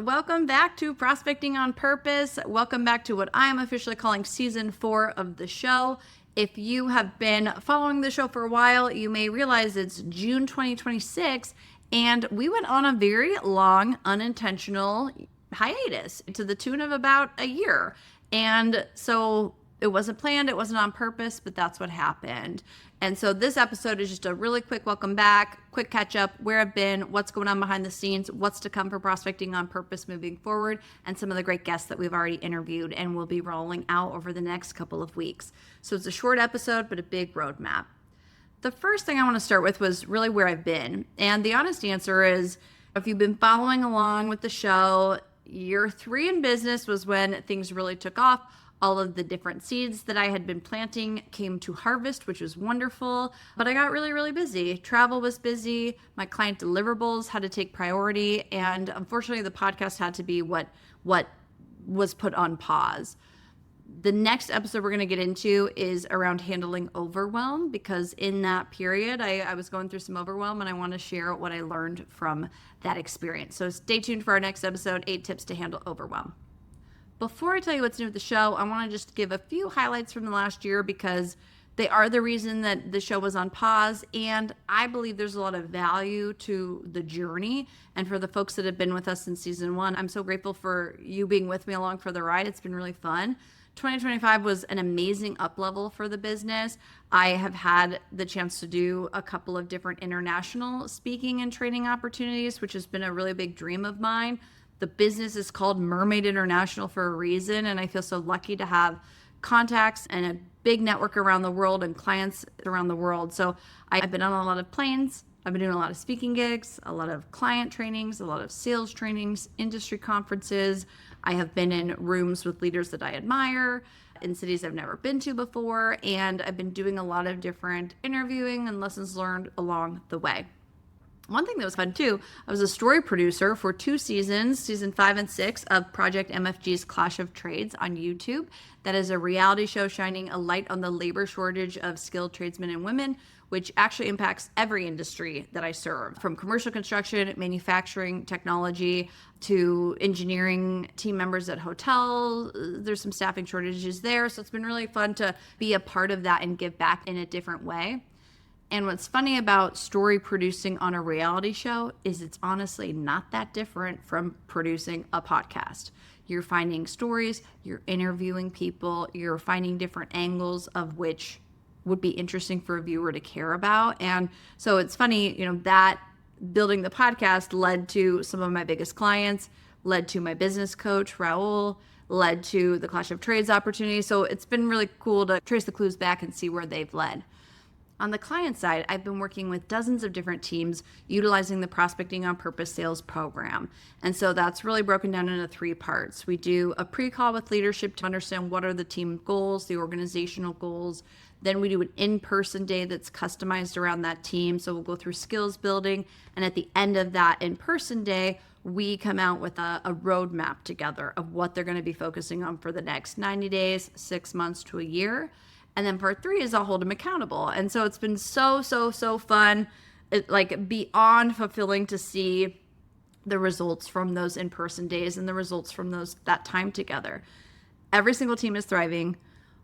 welcome back to Prospecting on Purpose. Welcome back to what I am officially calling season 4 of the show. If you have been following the show for a while, you may realize it's June 2026, and we went on a very long, unintentional hiatus to the tune of about a year. And so it wasn't planned, it wasn't on purpose, but that's what happened. And so this episode is just a really quick welcome back, quick catch up, where I've been, what's going on behind the scenes, what's to come for Prospecting on Purpose moving forward, and some of the great guests that we've already interviewed and will be rolling out over the next couple of weeks. So it's a short episode, but a big roadmap. The first thing I want to start with was really where I've been. And the honest answer is, if you've been following along with the show, year 3 in business was when things really took off. All of the different seeds that I had been planting came to harvest, which was wonderful, but I got really, really busy. Travel was busy. My client deliverables had to take priority. And unfortunately, the podcast had to be what was put on pause. The next episode we're going to get into is around handling overwhelm, because in that period, I was going through some overwhelm, and I want to share what I learned from that experience. So stay tuned for our next episode, 8 tips to handle overwhelm. Before I tell you what's new with the show, I want to just give a few highlights from the last year, because they are the reason that the show was on pause. And I believe there's a lot of value to the journey. And for the folks that have been with us since season 1, I'm so grateful for you being with me along for the ride. It's been really fun. 2025 was an amazing up level for the business. I have had the chance to do a couple of different international speaking and training opportunities, which has been a really big dream of mine. The business is called Mermaid International for a reason, and I feel so lucky to have contacts and a big network around the world and clients around the world. So I've been on a lot of planes. I've been doing a lot of speaking gigs, a lot of client trainings, a lot of sales trainings, industry conferences. I have been in rooms with leaders that I admire in cities I've never been to before, and I've been doing a lot of different interviewing and lessons learned along the way. One thing that was fun too, I was a story producer for 2 seasons, season 5 and 6 of Project MFG's Clash of Trades on YouTube. That is a reality show shining a light on the labor shortage of skilled tradesmen and women, which actually impacts every industry that I serve, from commercial construction, manufacturing, technology, to engineering team members at hotels. There's some staffing shortages there. So it's been really fun to be a part of that and give back in a different way. And what's funny about story producing on a reality show is it's honestly not that different from producing a podcast. You're finding stories, you're interviewing people, you're finding different angles of which would be interesting for a viewer to care about. And so it's funny, that building the podcast led to some of my biggest clients, led to my business coach, Raul, led to the Clash of Trades opportunity. So it's been really cool to trace the clues back and see where they've led. On the client side, I've been working with dozens of different teams utilizing the Prospecting on Purpose sales program. And so that's really broken down into 3 parts. We do a pre-call with leadership to understand what are the team goals, the organizational goals. Then we do an in-person day that's customized around that team. So we'll go through skills building. And at the end of that in-person day, we come out with a roadmap together of what they're going to be focusing on for the next 90 days, 6 months to a year. And then part 3 is I'll hold them accountable. And so it's been so fun, beyond fulfilling to see the results from those in-person days and the results from that time together. Every single team is thriving.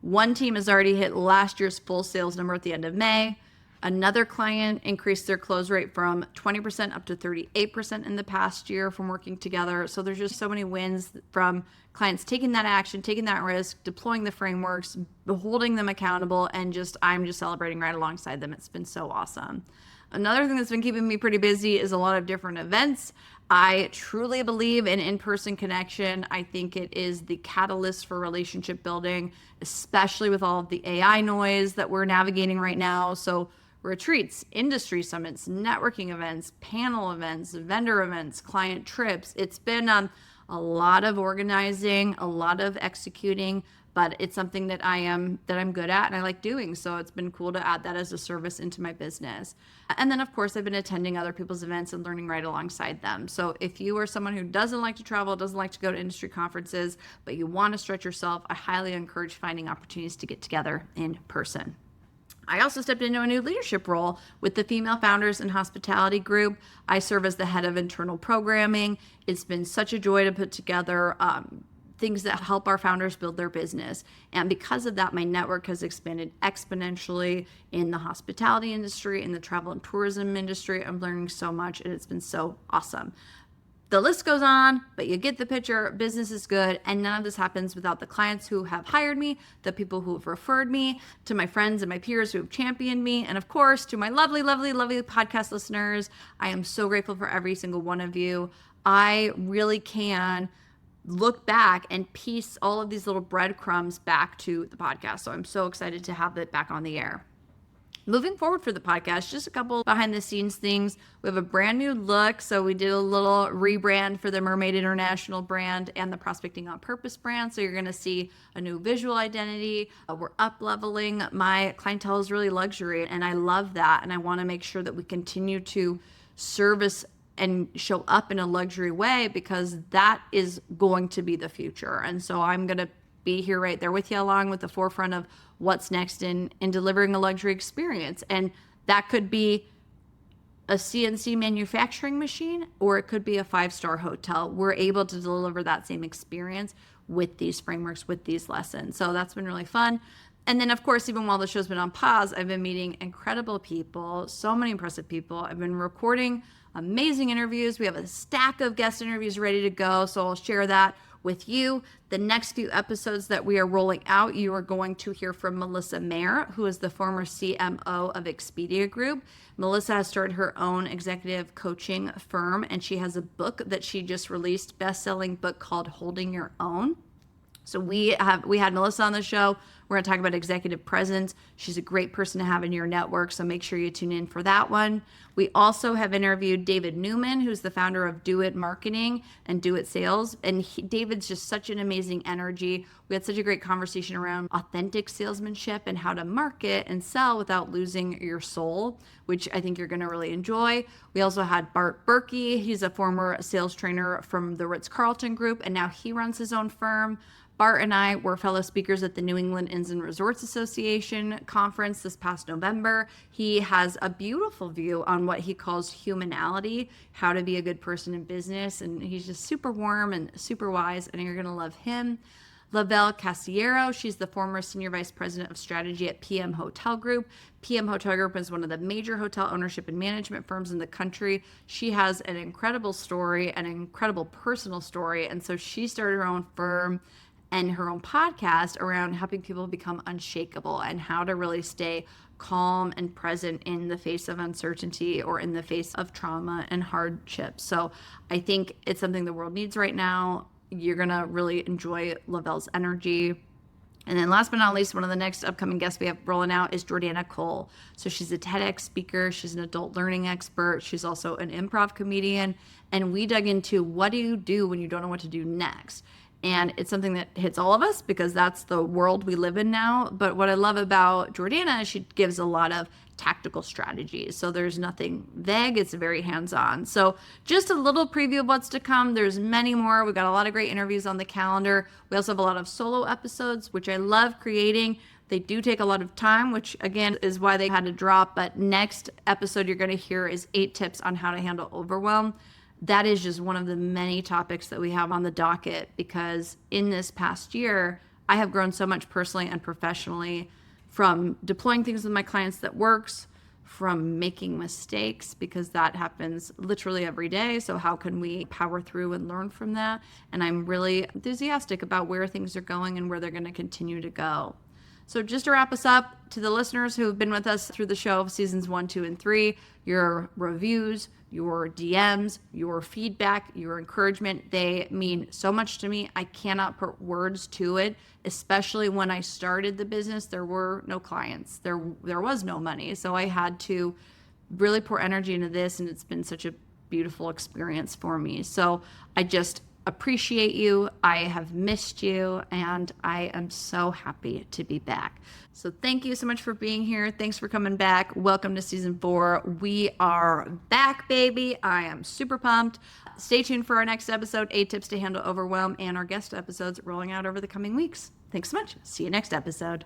One team has already hit last year's full sales number at the end of May. Another client increased their close rate from 20% up to 38% in the past year from working together. So there's just so many wins from clients taking that action, taking that risk, deploying the frameworks, holding them accountable, and I'm just celebrating right alongside them. It's been so awesome. Another thing that's been keeping me pretty busy is a lot of different events. I truly believe in in-person connection. I think it is the catalyst for relationship building, especially with all of the AI noise that we're navigating right now. So retreats, industry summits, networking events, panel events, vendor events, client trips. It's been a lot of organizing, a lot of executing, but it's something that I'm good at and I like doing. So it's been cool to add that as a service into my business. And then of course I've been attending other people's events and learning right alongside them. So if you are someone who doesn't like to travel, doesn't like to go to industry conferences, but you want to stretch yourself, I highly encourage finding opportunities to get together in person. I also stepped into a new leadership role with the Female Founders in Hospitality Group. I serve as the head of internal programming. It's been such a joy to put together things that help our founders build their business. And because of that, my network has expanded exponentially in the hospitality industry, in the travel and tourism industry. I'm learning so much, and it's been so awesome. The list goes on, but you get the picture. Business is good, and none of this happens without the clients who have hired me, the people who have referred me, to my friends and my peers who have championed me, and of course, to my lovely, lovely, lovely podcast listeners. I am so grateful for every single one of you. I really can look back and piece all of these little breadcrumbs back to the podcast. So I'm so excited to have it back on the air. Moving forward for the podcast, just a couple behind the scenes things. We have a brand new look. So we did a little rebrand for the Mermaid International brand and the Prospecting on Purpose brand. So you're going to see a new visual identity. We're up leveling. My clientele is really luxury, and I love that. And I want to make sure that we continue to service and show up in a luxury way, because that is going to be the future. And so I'm going to be here right there with you, along with the forefront of what's next in delivering a luxury experience. And that could be a CNC manufacturing machine, or it could be a 5-star hotel. We're able to deliver that same experience with these frameworks, with these lessons. So that's been really fun. And then, of course, even while the show's been on pause, I've been meeting incredible people, so many impressive people. I've been recording amazing interviews. We have a stack of guest interviews ready to go, so I'll share that with you. The next few episodes that we are rolling out, you are going to hear from Melissa Mayer, who is the former CMO of Expedia Group. Melissa has started her own executive coaching firm, and she has a book that she just released, best-selling book called Holding Your Own. So we had Melissa on the show. We're going to talk about executive presence. She's a great person to have in your network, so make sure you tune in for that one. We also have interviewed David Newman, who's the founder of Do It Marketing and Do It Sales. And David's just such an amazing energy. We had such a great conversation around authentic salesmanship and how to market and sell without losing your soul, which I think you're going to really enjoy. We also had Bart Berkey. He's a former sales trainer from the Ritz-Carlton Group, and now he runs his own firm. Bart and I were fellow speakers at the New England Inns and Resorts Association conference this past November. He has a beautiful view on what he calls humanality, how to be a good person in business, and he's just super warm and super wise, and you're going to love him. Lavelle Casiero, she's the former Senior Vice President of Strategy at PM Hotel Group. PM Hotel Group is one of the major hotel ownership and management firms in the country. She has an incredible story, an incredible personal story, and so she started her own firm and her own podcast around helping people become unshakable and how to really stay calm and present in the face of uncertainty or in the face of trauma and hardship. So I think it's something the world needs right now. You're going to really enjoy Lavelle's energy. And then last but not least, one of the next upcoming guests we have rolling out is Jordana Cole. So she's a TEDx speaker. She's an adult learning expert. She's also an improv comedian. And we dug into, what do you do when you don't know what to do next? And it's something that hits all of us because that's the world we live in now. But what I love about Jordana is she gives a lot of tactical strategies. So there's nothing vague. It's very hands-on. So just a little preview of what's to come. There's many more. We've got a lot of great interviews on the calendar. We also have a lot of solo episodes, which I love creating. They do take a lot of time, which again is why they had to drop. But next episode you're going to hear is 8 tips on how to handle overwhelm. That is just one of the many topics that we have on the docket, because in this past year, I have grown so much personally and professionally from deploying things with my clients that works, from making mistakes, because that happens literally every day. So how can we power through and learn from that? And I'm really enthusiastic about where things are going and where they're going to continue to go. So just to wrap us up, to the listeners who have been with us through the show, seasons 1, 2, and 3, your reviews, your DMs, your feedback, your encouragement, they mean so much to me. I cannot put words to it, especially when I started the business. There were no clients. There was no money. So I had to really pour energy into this, and it's been such a beautiful experience for me. So I just appreciate you. I have missed you, and I am so happy to be back. So thank you so much for being here. Thanks for coming back. Welcome to season 4. We are back, baby. I am super pumped. Stay tuned for our next episode, 8 tips to handle overwhelm, and our guest episodes rolling out over the coming weeks. Thanks so much. See you next episode.